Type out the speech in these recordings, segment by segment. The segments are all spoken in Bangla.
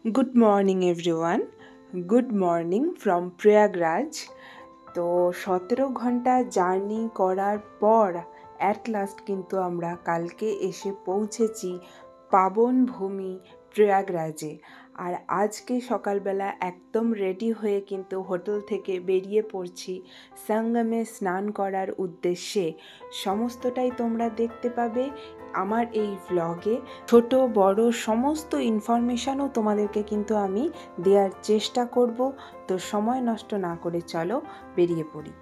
Good morning everyone. Good morning from Prayagraj. তো 17 ঘন্টা জার্নি করার পর অ্যাট লাস্ট কিন্তু আমরা কালকে এসে পৌঁছেছি পাবন ভূমি প্রয়াগরাজে। আর আজকে সকালবেলা একদম রেডি হয়ে কিন্তু হোটেল থেকে বেরিয়ে পড়ছি সঙ্গমে স্নান করার উদ্দেশ্যে। সমস্তটাই তোমরা দেখতে পাবে আমার এই ভ্লগে। ছোট বড় সমস্ত ইনফরমেশানও তোমাদেরকে কিন্তু আমি দেওয়ার চেষ্টা করব। তো সময় নষ্ট না করে চলো বেরিয়ে পড়ি।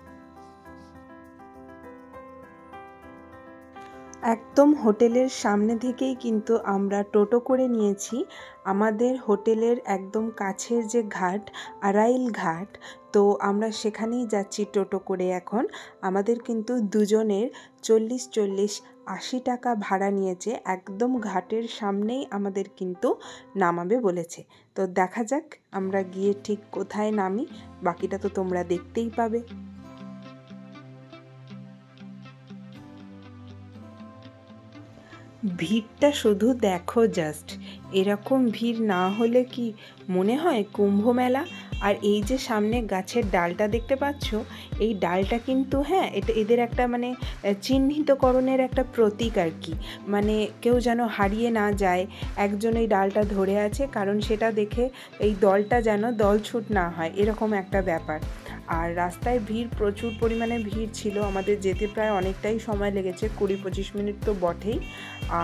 একদম হোটেলের সামনে থেকেই কিন্তু আমরা টোটো করে নিয়েছি। আমাদের হোটেলের একদম কাছের যে ঘাট আরাইল ঘাট, তো আমরা সেখানেই যাচ্ছি টোটো করে। এখন আমাদের কিন্তু দুজনের 40-80 টাকা ভাড়া নিয়েছে। একদম ঘাটের সামনেই আমাদের কিন্তু নামাবে বলেছে। তো দেখা যাক আমরা গিয়ে ঠিক কোথায় নামি, বাকিটা তো তোমরা দেখতেই পাবে। ভিড়টা শুধু দেখো জাস্ট, এরকম ভিড় না হলে কি মনে হয় কুম্ভ মেলা। আর এই যে সামনে গাছের ডালটা দেখতে পাচ্ছ, এই ডালটা কিন্তু এটা এদের একটা চিহ্নিতকরণের একটা প্রতীক আর কি। কেউ যেন হারিয়ে না যায়। একজন এই ডালটা ধরে আছে, কারণ সেটা দেখে এই দলটা যেন দলছুট না হয়, এরকম একটা ব্যাপার। আর রাস্তায় ভিড়, প্রচুর পরিমাণে ভিড় ছিল। আমাদের যেতে প্রায় অনেকটাই সময় লেগেছে, 20-25 মিনিট তো বটেই।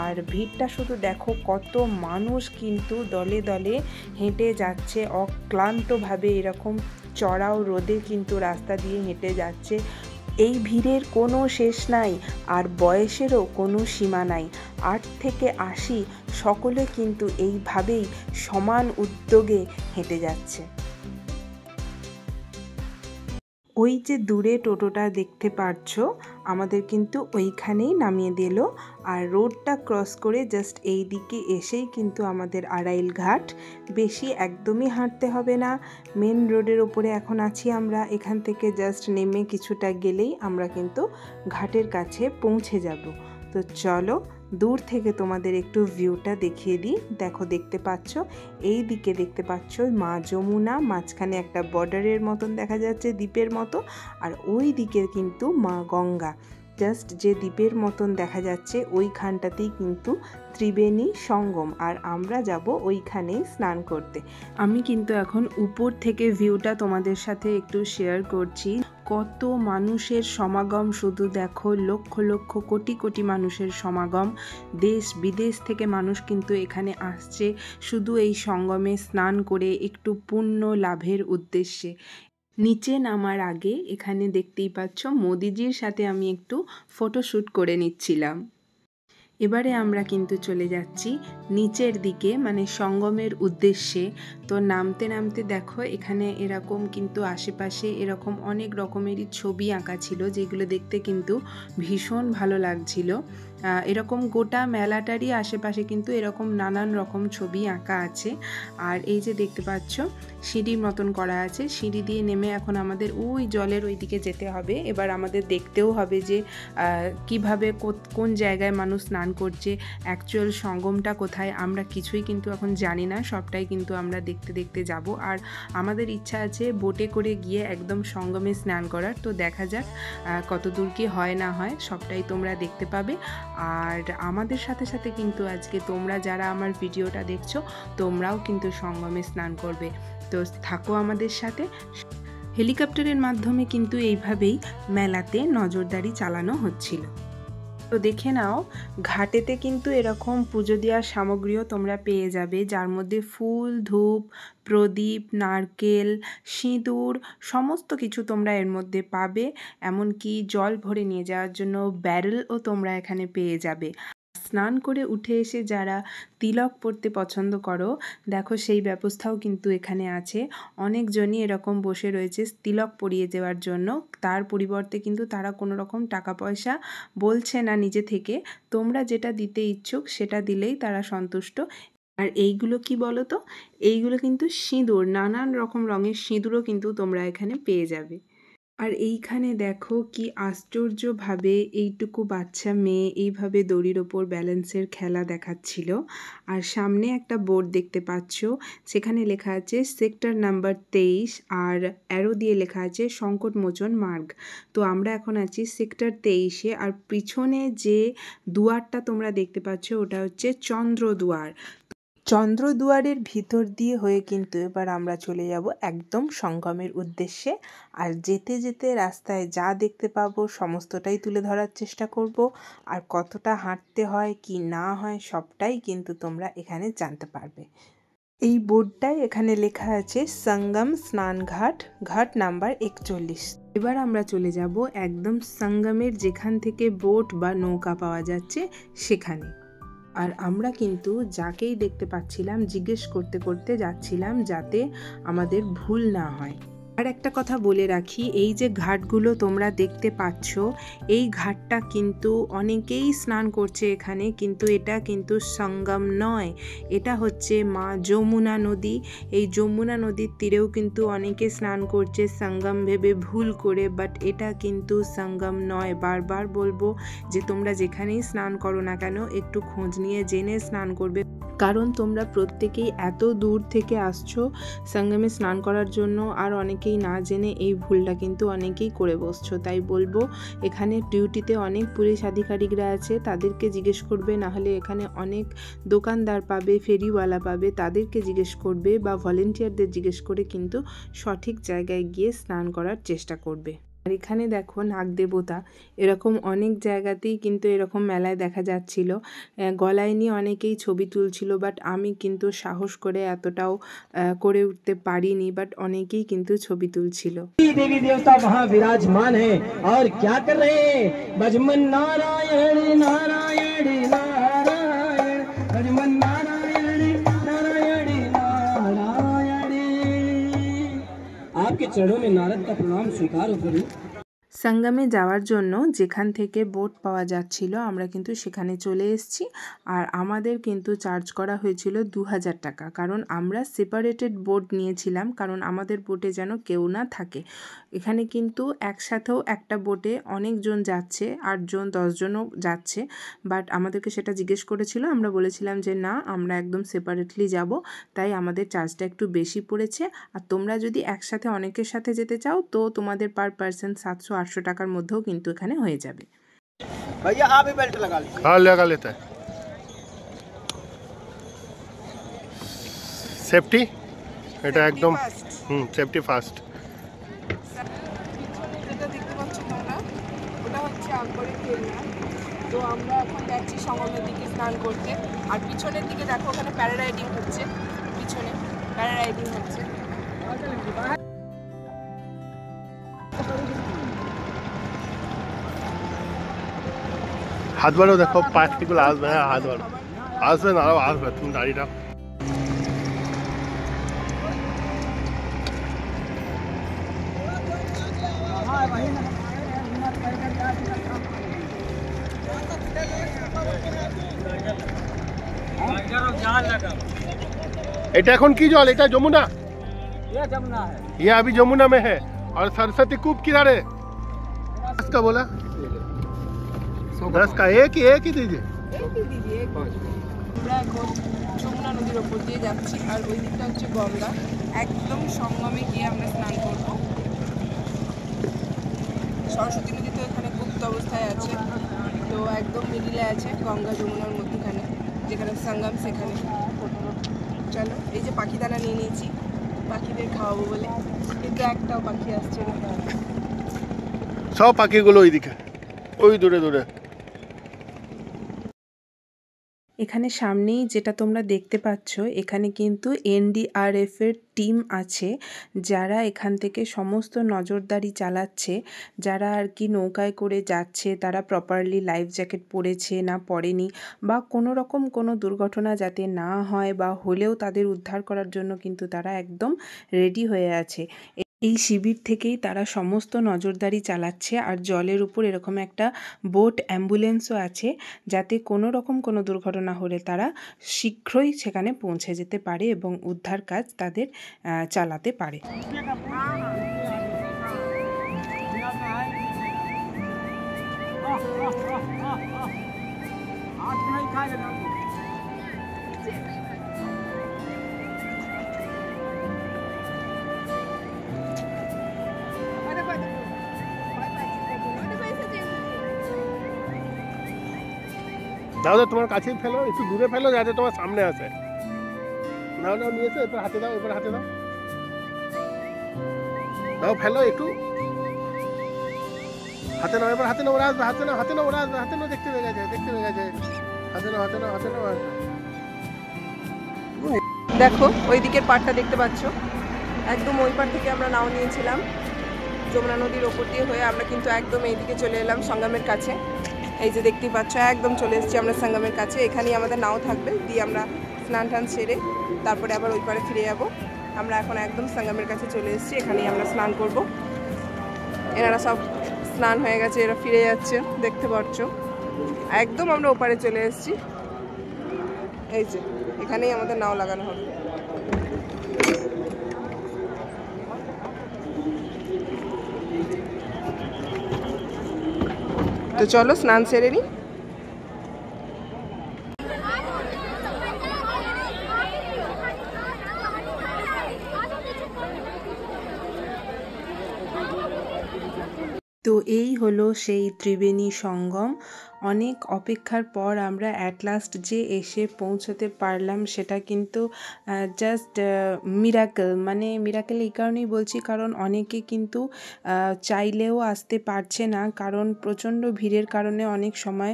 আর ভিড়টা শুধু দেখো, কত মানুষ কিন্তু দলে দলে হেঁটে যাচ্ছে অক্লান্তভাবে। এরকম চড়াও রোদে কিন্তু রাস্তা দিয়ে হেঁটে যাচ্ছে। এই ভিড়ের কোনো শেষ নাই, আর বয়সেরও কোনো সীমা নাই। 8 থেকে 80 সকলে কিন্তু এইভাবেই সমান উদ্যোগে হেঁটে যাচ্ছে। ওই যে দূরে টোটোটা দেখতে পাচ্ছ, আমাদের কিন্তু ওইখানেই নামিয়ে দিল। আর রোডটা ক্রস করে জাস্ট এই দিকে এসেই কিন্তু আমাদের আরাইল ঘাট। বেশি একদমই হাঁটতে হবে না, মেন রোডের ওপরে এখন আছি আমরা। এখান থেকে জাস্ট নেমে কিছুটা গেলেই আমরা কিন্তু ঘাটের কাছে পৌঁছে যাব। তো চলো দূর থেকে তোমাদের একটু ভিউটা দেখিয়ে দিই। দেখো, দেখতে পাচ্ছ এই দিকে দেখতে পাচ্ছ মা যমুনা, মাঝখানে একটা বর্ডারের মতন দেখা যাচ্ছে, দ্বীপের মতো। আর ওই দিকে কিন্তু মা গঙ্গা। জাস্ট যে দ্বীপের মতন দেখা যাচ্ছে ওইখানটাতেই কিন্তু ত্রিবেণী সঙ্গম, আর আমরা যাব ওইখানেই স্নান করতে। আমি কিন্তু এখন উপর থেকে ভিউটা তোমাদের সাথে একটু শেয়ার করছি। কত মানুষের সমাগম শুধু দেখো, লক্ষ লক্ষ কোটি কোটি মানুষের সমাগম। দেশ বিদেশ থেকে মানুষ কিন্তু এখানে আসছে শুধু এই সঙ্গমে স্নান করে একটু পুণ্য লাভের উদ্দেশ্যে। নিচে নামার আগে এখানে দেখতেই পাচ্ছ মোদিজির সাথে আমি একটু ফটোশ্যুট করে নিচ্ছিলাম। এবারে আমরা কিন্তু চলে যাচ্ছি নিচের দিকে, সঙ্গমের উদ্দেশ্যে। তো নামতে নামতে দেখো, এখানে এরকম কিন্তু আশেপাশে এরকম অনেক রকমেরই ছবি আঁকা ছিল, যেগুলো দেখতে কিন্তু ভীষণ ভালো লাগছিল। এরকম গোটা মেলাটারই আশেপাশে কিন্তু এরকম নানান রকম ছবি আঁকা আছে। আর এই যে দেখতে পাচ্ছ সিঁড়ির মতন করা আছে, সিঁড়ি দিয়ে নেমে এখন আমাদের ওই জলের ওই দিকে যেতে হবে। এবার আমাদের দেখতেও হবে যে কিভাবে কোন জায়গায় মানুষ স্নান করছে, অ্যাকচুয়াল সঙ্গমটা কোথায়, আমরা কিছুই কিন্তু এখন জানি না। সবটাই কিন্তু আমরা দেখতে দেখতে যাব। আর আমাদের ইচ্ছা আছে বোটে করে গিয়ে একদম সঙ্গমে স্নান করার। তো দেখা যাক কত দূর কি হয় না হয়, সবটাই তোমরা দেখতে পাবে। আর আমাদের সাথে সাথে কিন্তু আজকে তোমরা যারা আমার ভিডিওটা দেখছো, তোমরাও কিন্তু সঙ্গমে স্নান করবে। তো থাকো আমাদের সাথে। হেলিকপ্টারের মাধ্যমে কিন্তু এইভাবেই মেলাতে নজরদারি চালানো হচ্ছিল। তো দেখে নাও, ঘাটেতে কিন্তু এরকম পুজো দেওয়ার সামগ্রীও তোমরা পেয়ে যাবে, যার মধ্যে ফুল, ধূপ, প্রদীপ, নারকেল, সিঁদুর সমস্ত কিছু তোমরা এর মধ্যে পাবে। এমনকি জল ভরে নিয়ে যাওয়ার জন্য ব্যারেলও তোমরা এখানে পেয়ে যাবে। স্নান করে উঠে এসে যারা তিলক পরতে পছন্দ করো, দেখো সেই ব্যবস্থাও কিন্তু এখানে আছে। অনেকজনই এরকম বসে রয়েছে তিলক পরিয়ে দেওয়ার জন্য। তার পরিবর্তে কিন্তু তারা কোনো রকম টাকা পয়সা বলছে না নিজে থেকে। তোমরা যেটা দিতে ইচ্ছুক সেটা দিলেই তারা সন্তুষ্ট। আর এইগুলো কি বলো তো, এইগুলো কিন্তু সিঁদুর, নানান রকম রঙের সিঁদুরও কিন্তু তোমরা এখানে পেয়ে যাবে। আর এইখানে দেখো কি আশ্চর্যভাবে এইটুকু বাচ্চা মেয়ে এইভাবে দড়ির ওপর ব্যালেন্সের খেলা দেখাচ্ছিল। আর সামনে একটা বোর্ড দেখতে পাচ্ছ, সেখানে লেখা আছে সেক্টর নাম্বার 23 আর অ্যারো দিয়ে লেখা আছে সংকটমোচন মার্গ। তো আমরা এখন আছি সেক্টর 23-এ। আর পিছনে যে দুয়ারটা তোমরা দেখতে পাচ্ছ ওটা হচ্ছে চন্দ্রদুয়ার। চন্দ্রদুয়ারের ভিতর দিয়ে হয়ে কিন্তু এবার আমরা চলে যাব একদম সঙ্গমের উদ্দেশ্যে। আর যেতে যেতে রাস্তায় যা দেখতে পাবো সমস্তটাই তুলে ধরার চেষ্টা করব। আর কতটা হাঁটতে হয় কি না হয় সবটাই কিন্তু তোমরা এখানে জানতে পারবে। এই বোর্ডটাই এখানে লেখা আছে সঙ্গম স্নান ঘাট, ঘাট নাম্বার 41। এবার আমরা চলে যাব একদম সঙ্গমের যেখান থেকে বোট বা নৌকা পাওয়া যাচ্ছে সেখানে। আর আমরা কিন্তু যাকেই দেখতে পাচ্ছিলাম জিজ্ঞেস করতে করতে যাচ্ছিলাম যাতে আমাদের ভুল না হয়। আর একটা কথা বলে রাখি, এই যে ঘাটগুলো তোমরা দেখতে পাচ্ছ এই ঘাটটা কিন্তু অনেকেই স্নান করছে এখানে, কিন্তু এটা কিন্তু সঙ্গম নয়, এটা হচ্ছে মা যমুনা নদী। এই যমুনা নদীর তীরেও কিন্তু অনেকে স্নান করছে সঙ্গম ভেবে ভুল করে, বাট এটা কিন্তু সঙ্গম নয়। বারবার বলবো যে তোমরা যেখানেই স্নান করো না কেন একটু খোঁজ নিয়ে জেনে স্নান করবে, কারণ তোমরা প্রত্যেকেই এত দূর থেকে আসছো সঙ্গমে স্নান করার জন্য, আর অনেকেই না জেনে এই ভুলটা কিন্তু অনেকেই করে বসছো। তাই বলবো এখানে ডিউটিতে অনেক পুলিশ আধিকারিকরা আছে, তাদেরকে জিজ্ঞেস করবে, নাহলে এখানে অনেক দোকানদার পাবে, ফেরিওয়ালা পাবে, তাদেরকে জিজ্ঞেস করবে বা ভলেন্টিয়ারদের জিজ্ঞেস করে কিন্তু সঠিক জায়গায় গিয়ে স্নান করার চেষ্টা করবে। আর এখানে দেখো নাগ দেবতা, এরকম অনেক জায়গাতেই কিন্তু এরকম মেলায় দেখা যাচ্ছিল, গলায় নিয়ে অনেকেই ছবি তুলছিল, বাট আমি কিন্তু সাহস করে এতটাও করে উঠতে পারিনি, বাট অনেকেই কিন্তু ছবি তুলছিল। देवी देवता वहाँ विराजमान है और क्या कर रहे हैं? भजमन नारायण नारायण नारायण, भजमन नारायण नारायण नारायण। आपके चरणों में नारद का प्रणाम स्वीकार हो प्रभु। সঙ্গমে যাওয়ার জন্য যেখান থেকে বোট পাওয়া যাচ্ছিল আমরা কিন্তু সেখানে চলে এসেছি। আর আমাদের কিন্তু চার্জ করা হয়েছিল 2000 টাকা, কারণ আমরা সেপারেটেড বোট নিয়েছিলাম, কারণ আমাদের বোটে যেন কেউ না থাকে। এখানে কিন্তু একসাথেও একটা বোটে অনেকজন যাচ্ছে, 8 জন 10 জনও যাচ্ছে, বাট আমাদেরকে সেটা জিজ্ঞেস করেছিল, আমরা বলেছিলাম যে না আমরা একদম সেপারেটলি যাব, তাই আমাদের চার্জটা একটু বেশি পড়েছে। আর তোমরা যদি একসাথে অনেকের সাথে যেতে চাও তো তোমাদের পার পার্সন 700-800 টাকার মধ্যেও কিন্তু এখানে হয়ে যাবে। भैया आप ही बेल्ट लगा लीजिए। हाँ लगा लेता है। সেফটি এটা একদম সেফটি ফার্স্ট। যেটা দেখতে পাচ্ছ তোমরা ওটা হচ্ছে আকবরের কেল্লা। তো আমরা এখন যাচ্ছি সঙ্গমের দিকে স্নান করতে। আর পিছনের দিকে দেখো ওখানে প্যারারাইডিং হচ্ছে, পিছনে প্যারারাইডিং হচ্ছে। হাত বাড়ো, দেখো পাখিগুলো আসবে। হ্যাঁ হাত বাড়ো, আসবে না আরো আসবে, তুমি দাঁড়িয়ে থাকো। এটা এখন কি জল? এটা যমুনা? ये अभी जमुना में है। और सरस्वती कूप किनारे 10 का बोला, 10 का एक ही दीजिए। আমরা এখন যমুনা নদীর ওপর দিয়ে যাচ্ছি, আর ওই দিকটা হচ্ছে গঙ্গা। একদম সঙ্গমে গিয়ে আমরা স্নান করব। সরস্বতী নদী তো এখানে গুপ্ত অবস্থায় আছে, তো একদম মিডিলে আছে গঙ্গা যমুনার মধ্যখানে, যেখানে সঙ্গম সেখানে। চলো, এই যে পাখি দানা নিয়ে নিয়েছি পাখিদের খাওয়াবো বলে, কিন্তু একটাও পাখি আসছে না। সব পাখিগুলো ওইদিকে, ওই দূরে দূরে। এখানে সামনেই যেটা তোমরা দেখতে পাচ্ছ, এখানে কিন্তু NDRF এর টিম আছে, যারা এখান থেকে সমস্ত নজরদারি চালাচ্ছে। যারা আর কি নৌকায় করে যাচ্ছে তারা প্রপারলি লাইফ জ্যাকেট পরেছে না পরেনি, বা কোনো রকম কোনো দুর্ঘটনা যাতে না হয়, বা হলেও তাদের উদ্ধার করার জন্য কিন্তু তারা একদম রেডি হয়ে আছে। এই শিবির থেকেই তারা সমস্ত নজরদারি চালাচ্ছে। আর জলের উপর এরকম একটা বোট অ্যাম্বুলেন্সও আছে, যাতে কোনো রকম কোনো দুর্ঘটনা হলে তারা শীঘ্রই সেখানে পৌঁছে যেতে পারে এবং উদ্ধার কাজ তাদের চালাতে পারে। দাও দাও, তোমার কাছেই ফেলো, একটু দূরে ফেলো যাতে তোমার সামনে আসে। নাও নাও, নিয়েছো, এরপর হাতে দাও, এরপর হাতে দাও, দাও ফেলো একটু হাতে নাও, এবার হাতে নাও, ওরা আসবে, হাতে নাও, হাতে নাও, ওরা আসবে, হাতে নাও, দেখতে পেয়ে গেছে, দেখতে পেয়ে গেছে, হাতে নাও, হাতে নাও, হাতে নাও। দেখো ওই দিকের পাড়টা দেখতে পাচ্ছ, একদম ওই পাড় থেকে আমরা নাও নিয়েছিলাম যমুনা নদীর ওপর দিয়ে হয়ে আমরা কিন্তু একদম এইদিকে চলে এলাম সঙ্গমের কাছে। এই যে দেখতেই পাচ্ছ একদম চলে এসেছি আমরা সঙ্গমের কাছে। এখানেই আমাদের নাও থাকবে, দিয়ে আমরা স্নান টান সেরে তারপরে আবার ওই পাড়ে ফিরে যাব। আমরা এখন একদম সঙ্গমের কাছে চলে এসেছি, এখানেই আমরা স্নান করব। এনারা সব স্নান হয়ে গেছে, এরা ফিরে যাচ্ছে, দেখতে পাচ্ছ একদম আমরা ওপারে চলে এসেছি। এই যে এখানেই আমাদের নাও লাগানো হবে। তো চলো স্নান সেরে নিই। তো এই হলো সেই ত্রিবেণী সঙ্গম। অনেক অপেক্ষার পর আমরা অ্যাট লাস্ট যে এসে পৌঁছতে পারলাম, সেটা কিন্তু জাস্ট মিরাকেল। মানে মিরাকেল এই কারণেই বলছি কারণ অনেকে কিন্তু চাইলেও আসতে পারছে না, কারণ প্রচণ্ড ভিড়ের কারণে অনেক সময়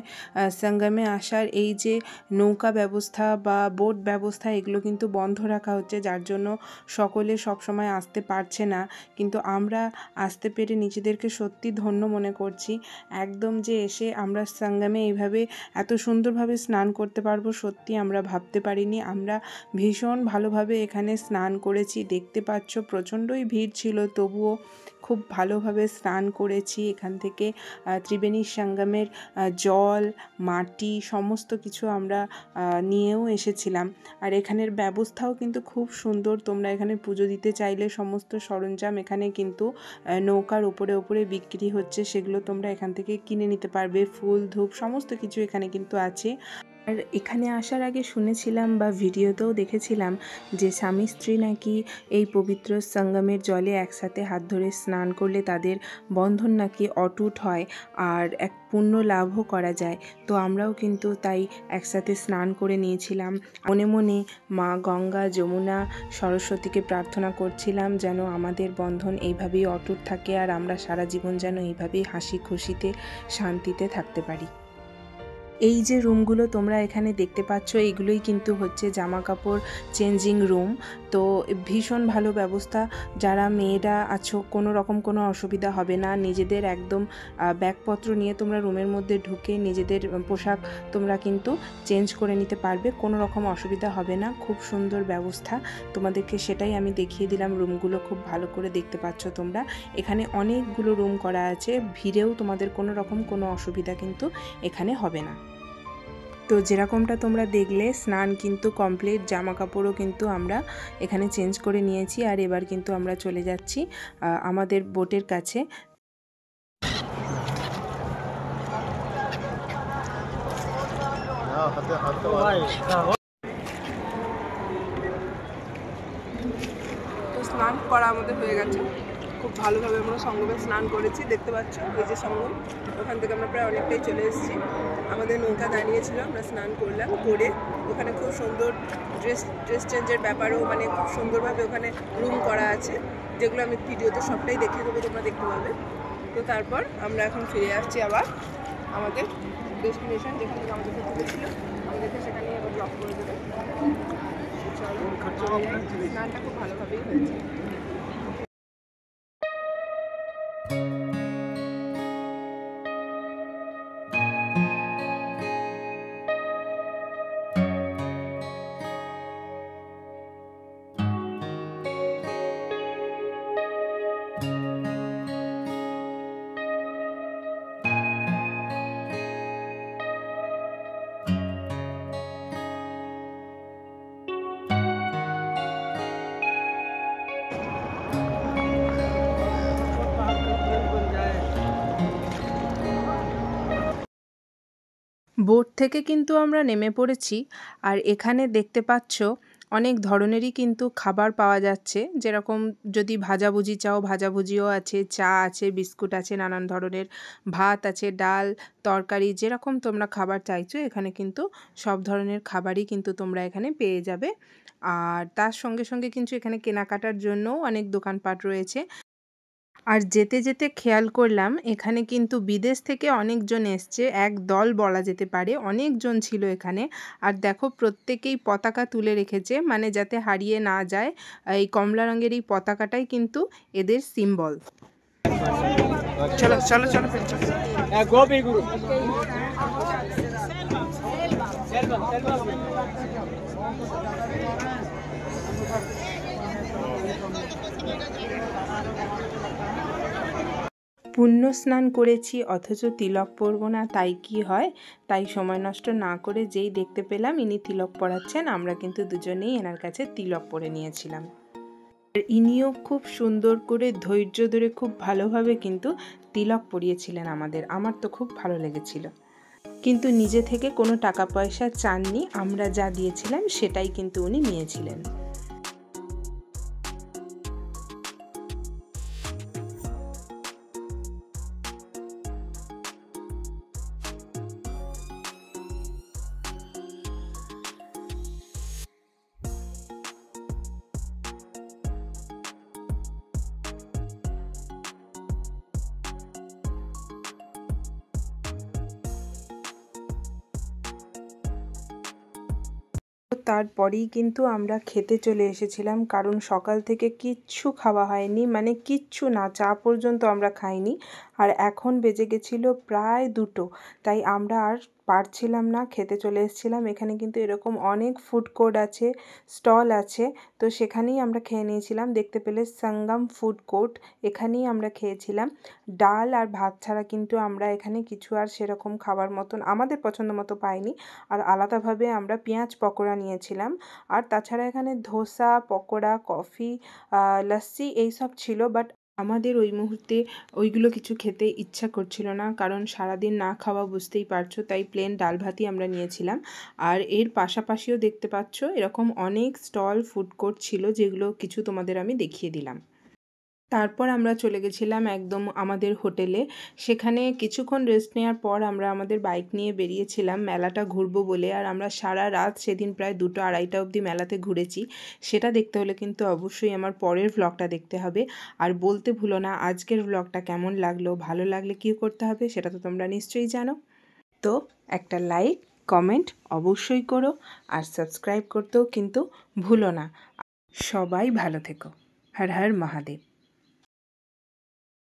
সঙ্গমে আসার এই যে নৌকা ব্যবস্থা বা বোট ব্যবস্থা এগুলো কিন্তু বন্ধ রাখা হচ্ছে, যার জন্য সকলে সব সময় আসতে পারছে না। কিন্তু আমরা আসতে পেরে নিজেদেরকে সত্যি ধন্য মনে করছি। একদম যে এসে আমরা সঙ্গমে এইভাবে এত সুন্দরভাবে স্নান করতে পারবো সত্যি আমরা ভাবতে পারিনি। আমরা ভীষণ ভালোভাবে এখানে স্নান করেছি, দেখতে পাচ্ছ প্রচণ্ডই ভিড় ছিল, তবুও খুব ভালোভাবে স্নান করেছি। এখান থেকে ত্রিবেণী সঙ্গমের জল, মাটি সমস্ত কিছু আমরা নিয়েও এসেছিলাম। আর এখানের ব্যবস্থাও কিন্তু খুব সুন্দর। তোমরা এখানে পুজো দিতে চাইলে সমস্ত সরঞ্জাম এখানে কিন্তু নৌকার উপরে উপরে বিক্রি হচ্ছে, সেগুলো তোমরা এখান থেকে কিনে নিতে পারবে। ফুল, ধূপ সমস্ত কিছু এখানে কিন্তু আছে। আর এখানে আসার আগে শুনেছিলাম বা ভিডিওতেও দেখেছিলাম যে স্বামী স্ত্রী নাকি এই পবিত্র সঙ্গমের জলে একসাথে হাত ধরে স্নান করলে তাদের বন্ধন নাকি অটুট হয় আর এক পুণ্য লাভও করা যায়। তো আমরাও কিন্তু তাই একসাথে স্নান করে নিয়েছিলাম। মনে মনে মা গঙ্গা, যমুনা, সরস্বতীকে প্রার্থনা করছিলাম যেন আমাদের বন্ধন এইভাবেই অটুট থাকে আর আমরা সারা জীবন যেন এইভাবেই হাসি খুশিতে শান্তিতে থাকতে পারি। এই যে রুমগুলো তোমরা এখানে দেখতে পাচ্ছ, এইগুলোই কিন্তু হচ্ছে জামা কাপড় চেঞ্জিং রুম। তো ভীষণ ভালো ব্যবস্থা। যারা মেয়েরা আছো কোনো রকম কোনো অসুবিধা হবে না। নিজেদের একদম ব্যাগপত্র নিয়ে তোমরা রুমের মধ্যে ঢুকে নিজেদের পোশাক তোমরা কিন্তু চেঞ্জ করে নিতে পারবে, কোনো রকম অসুবিধা হবে না। খুব সুন্দর ব্যবস্থা, তোমাদেরকে সেটাই আমি দেখিয়ে দিলাম। রুমগুলো খুব ভালো করে দেখতে পাচ্ছ তোমরা। এখানে অনেকগুলো রুম করা আছে, ভিড়েও তোমাদের কোনো রকম কোনো অসুবিধা কিন্তু এখানে হবে না। তো যেরকমটা তোমরা দেখলে স্নান কিন্তু কমপ্লিট, জামা কাপড়ও কিন্তু আমরা এখানে চেঞ্জ করে নিয়েছি। আর এবার কিন্তু আমরা চলে যাচ্ছি আমাদের বোটের কাছে। তো স্নান করা আমাদের হয়ে গেছে, খুব ভালোভাবে আমরা সঙ্গমে স্নান করেছি। দেখতে পাচ্ছ এই যে সঙ্গম, ওখান থেকে আমরা প্রায় অনেকটাই চলে এসেছি। আমাদের নৌকা দাঁড়িয়েছিল, আমরা স্নান করলাম, করে ওখানে খুব সুন্দর ড্রেস চেঞ্জের ব্যাপারও মানে খুব সুন্দরভাবে ওখানে রুম করা আছে, যেগুলো আমি ভিডিওতে সবটাই দেখিয়ে দেবো, তোমরা দেখতে পাবে। তো তারপর আমরা এখন ফিরে আসছি আবার আমাদের ডেস্টিনেশন, যেখান থেকে আমাদেরকে তুলেছিল, আমাদেরকে সেখানে আবার ড্রপ করে দেবে। স্নানটা খুব ভালোভাবেই হয়েছে। বোট থেকে কিন্তু আমরা নেমে পড়েছি, আর এখানে দেখতে পাচ্ছ অনেক ধরনেরই কিন্তু খাবার পাওয়া যাচ্ছে। যেরকম যদি ভাজাভুজি চাও ভাজাভুজিও আছে, চা আছে, বিস্কুট আছে, নানান ধরনের ভাত আছে, ডাল, তরকারি, যেরকম তোমরা খাবার চাইছো এখানে কিন্তু সব ধরনের খাবারই কিন্তু তোমরা এখানে পেয়ে যাবে। আর তার সঙ্গে সঙ্গে কিন্তু এখানে কেনাকাটার জন্যও অনেক দোকানপাট রয়েছে। আর যেতে যেতে খেয়াল করলাম এখানে কিন্তু বিদেশ থেকে অনেকজন এসছে, এক দল বলা যেতে পারে, অনেকজন ছিল এখানে। আর দেখো প্রত্যেকেই পতাকা তুলে রেখেছে, মানে যাতে হারিয়ে না যায়। এই কমলা রঙের এই পতাকাটাই কিন্তু এদের সিম্বল। চলো চলো চলো गोपी गुरु পুণ্য স্নান করেছি অথচ তিলক পরবো না, তাই কি হয়? তাই সময় নষ্ট না করে যেই দেখতে পেলাম ইনি তিলক পরাচ্ছেন, আমরা কিন্তু দুজনেই এনার কাছে তিলক পরে নিয়েছিলাম। আর ইনিও খুব সুন্দর করে ধৈর্য ধরে খুব ভালোভাবে কিন্তু তিলক পরিয়েছিলেন আমাদের। আমার তো খুব ভালো লেগেছিল। কিন্তু নিজে থেকে কোনো টাকা পয়সা চাননি, আমরা যা দিয়েছিলাম সেটাই কিন্তু উনি নিয়েছিলেন। তারপরেই কিন্তু আমরা খেতে চলে এসেছিলাম, কারণ সকাল থেকে কিচ্ছু খাওয়া হয়নি, মানে কিচ্ছু না, চা পর্যন্ত আমরা খাইনি। আর এখন বেজে গেছিলো প্রায় 2টো, তাই আমরা আর পারছিলাম না, খেতে চলে এসেছিলাম। এখানে কিন্তু এরকম অনেক ফুড কোর্ট আছে, স্টল আছে, তো সেখানেই আমরা খেয়ে নিয়েছিলাম। দেখতে পেলে সঙ্গম ফুড কোর্ট, এখানেই আমরা খেয়েছিলাম। ডাল আর ভাত ছাড়া কিন্তু আমরা এখানে কিছু আর সেরকম খাবার মতন আমাদের পছন্দ মতো পাইনি। আর আলাদাভাবে আমরা পেঁয়াজ পকোড়া নিয়েছিলাম। আর তাছাড়া এখানে ধোসা, পকোড়া, কফি, লস্যি এইসব ছিল, বাট আমাদের ওই মুহূর্তে ওইগুলো কিছু খেতে ইচ্ছা করছিল না, কারণ সারাদিন না খাওয়া বুঝতেই পারছো, তাই প্লেন ডাল ভাতই আমরা নিয়েছিলাম। আর এর পাশাপাশিও দেখতে পাচ্ছ এরকম অনেক স্টল ফুড কোর্ট ছিল, যেগুলো কিছু তোমাদের আমি দেখিয়ে দিলাম। তারপর আমরা চলে গেছিলাম একদম আমাদের হোটেলে। সেখানে কিছুক্ষণ রেস্ট নেওয়ার পর আমরা আমাদের বাইক নিয়ে বেরিয়েছিলাম মেলাটা ঘুরবো বলে। আর আমরা সারা রাত সেদিন প্রায় 2টো 2:30টা অবধি মেলাতে ঘুরেছি। সেটা দেখতে হলে কিন্তু অবশ্যই আমার পরের ভ্লগটা দেখতে হবে। আর বলতে ভুলো না আজকের ভ্লগটা কেমন লাগলো, ভালো লাগলে কী করতে হবে সেটা তো তোমরা নিশ্চয়ই জানো। তো একটা লাইক কমেন্ট অবশ্যই করো, আর সাবস্ক্রাইব করতেও কিন্তু ভুলো না। সবাই ভালো থেকো। হর হর মহাদেব।